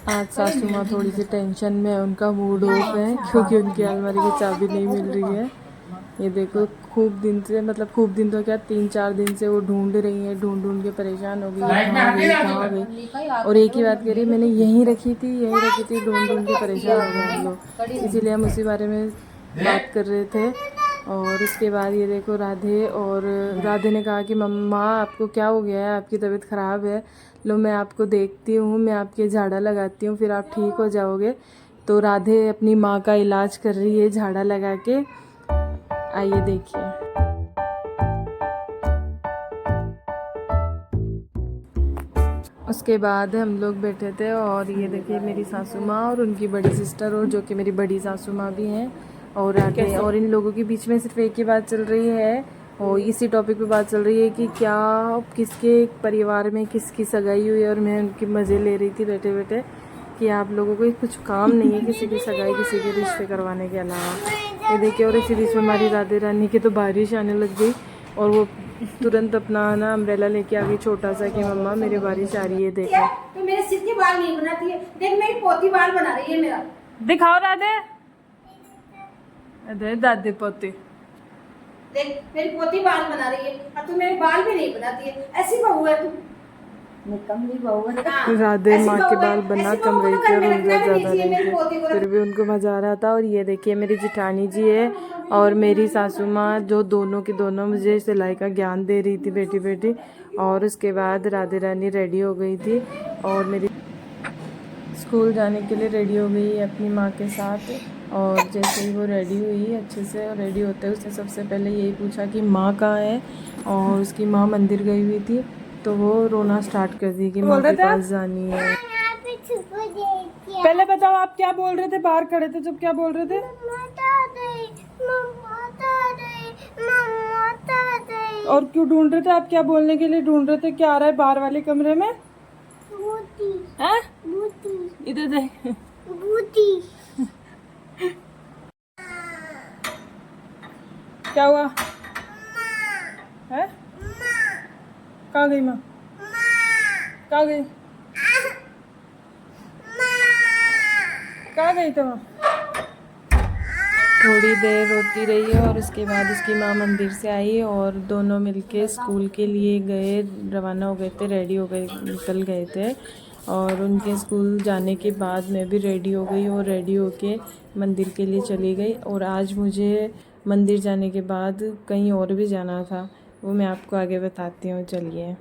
आज सासू माँ थोड़ी सी टेंशन में है, उनका मूड ऑफ है क्योंकि उनकी अलमारी की चाबी नहीं मिल रही है। ये देखो खूब दिन से, मतलब खूब दिन तो क्या 3-4 दिन से वो ढूंढ रही है, ढूंढ ढूंढ के परेशान हो गई है, कहाँ गई कहाँ गई। और एक ही बात कह रही है, मैंने यहीं रखी थी, ढूंढ ढूंढ के परेशान हो गए हम लोग। इसीलिए हम उसी बारे में बात कर रहे थे। और उसके बाद ये देखो राधे, और राधे ने कहा कि मम्मा आपको क्या हो गया है, आपकी तबीयत ख़राब है, लो मैं आपको देखती हूँ, मैं आपके झाड़ा लगाती हूँ, फिर आप ठीक हो जाओगे। तो राधे अपनी माँ का इलाज कर रही है झाड़ा लगा के। आइए देखिए। उसके बाद हम लोग बैठे थे और ये देखिए मेरी सासू माँ और उनकी बड़ी सिस्टर, और जो कि मेरी बड़ी सासू माँ भी हैं, और राधे, और इन लोगों के बीच में सिर्फ एक ही बात चल रही है, और इसी टॉपिक पे बात चल रही है कि क्या किसके परिवार में किसकी सगाई हुई है। और मैं उनकी मज़े ले रही थी बैठे बैठे कि आप लोगों को कुछ काम नहीं है किसी की सगाई, किसी के रिश्ते करवाने के अलावा। ये देखिए, और इसी बीच में हमारी राधे रानी की तो बारिश आने लग गई, और वो तुरंत अपना ना अम्ब्रेला लेके आ गई छोटा सा कि मम्मा मेरे बारिश आ रही है, देखो। तो मेरे सिर के बाल नहीं बनाती है, देख मेरी पोती बाल बना रही है मेरा। दिखाओ राधे, अरे दादी पोती, देख मेरी पोती बाल बना रही है और तू मेरे बाल भी नहीं बनाती है। ऐसी बहू है तू, निकम्मी बहू है। राधे माँ के बाल बना कम रही थी और उनका ज़्यादा नहीं थे, फिर भी उनको मज़ा आ रहा था। और ये देखिए मेरी जिठानी जी है और मेरी सासू माँ, जो दोनों की दोनों मुझे सिलाई का ज्ञान दे रही थी बेटी बेटी। और उसके बाद राधे रानी रेडी हो गई थी और मेरी स्कूल जाने के लिए रेडी हो गई अपनी माँ के साथ। और जैसे ही वो रेडी हुई अच्छे से, और रेडी होते ही उसने सबसे पहले यही पूछा कि माँ कहाँ है, और उसकी माँ मंदिर गई हुई थी, तो वो रोना स्टार्ट कर दी कि माँ के पास जानी है। पहले बताओ आप क्या बोल रहे थे, बाहर खड़े थे जब, क्या बोल रहे थे? और क्यों ढूंढ रहे थे आप, क्या बोलने के लिए ढूंढ रहे थे, क्या आ रहा है बाहर वाले कमरे में? इधर देख। क्या हुआ है? कहाँ गई माँ? कहाँ गई? कहाँ गई तो? थोड़ी देर रोती रही है और उसके बाद उसकी माँ मंदिर से आई और दोनों मिलके स्कूल के लिए गए, रवाना हो गए थे, रेडी हो गए, निकल गए थे। और उनके स्कूल जाने के बाद मैं भी रेडी हो गई और रेडी होके मंदिर के लिए चली गई। और आज मुझे मंदिर जाने के बाद कहीं और भी जाना था, वो मैं आपको आगे बताती हूँ, चलिए।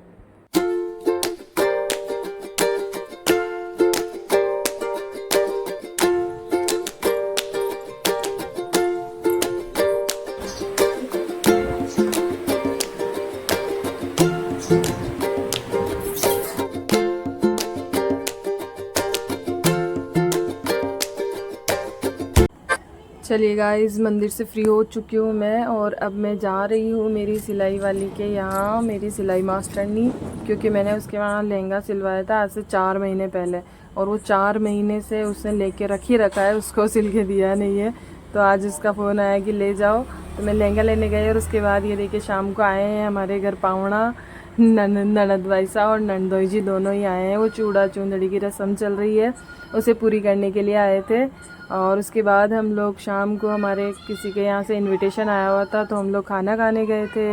चलिए गाइस, मंदिर से फ्री हो चुकी हूँ मैं, और अब मैं जा रही हूँ मेरी सिलाई वाली के यहाँ, मेरी सिलाई मास्टरनी, क्योंकि मैंने उसके वहाँ लहंगा सिलवाया था आज से 4 महीने पहले, और वो 4 महीने से उसने लेके रख ही रखा है, उसको सिल के दिया नहीं है। तो आज उसका फ़ोन आया कि ले जाओ, तो मैं लहंगा लेने गई। और उसके बाद ये देखिए शाम को आए हैं हमारे घर पाहुणा, ननद भाईसा और नंदोई जी दोनों ही आए हैं। वो चूड़ा चूंदड़ी की रस्म चल रही है, उसे पूरी करने के लिए आए थे। और उसके बाद हम लोग शाम को, हमारे किसी के यहाँ से इनविटेशन आया हुआ था, तो हम लोग खाना खाने गए थे।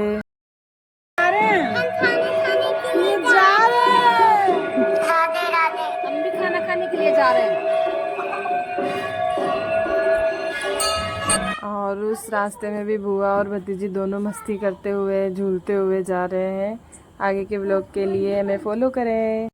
हम भी खाना खाने के लिए जा रहे हैं। और उस रास्ते में भी बुआ और भतीजी दोनों मस्ती करते हुए, झूलते हुए जा रहे हैं। आगे के व्लॉग के लिए हमें फॉलो करें।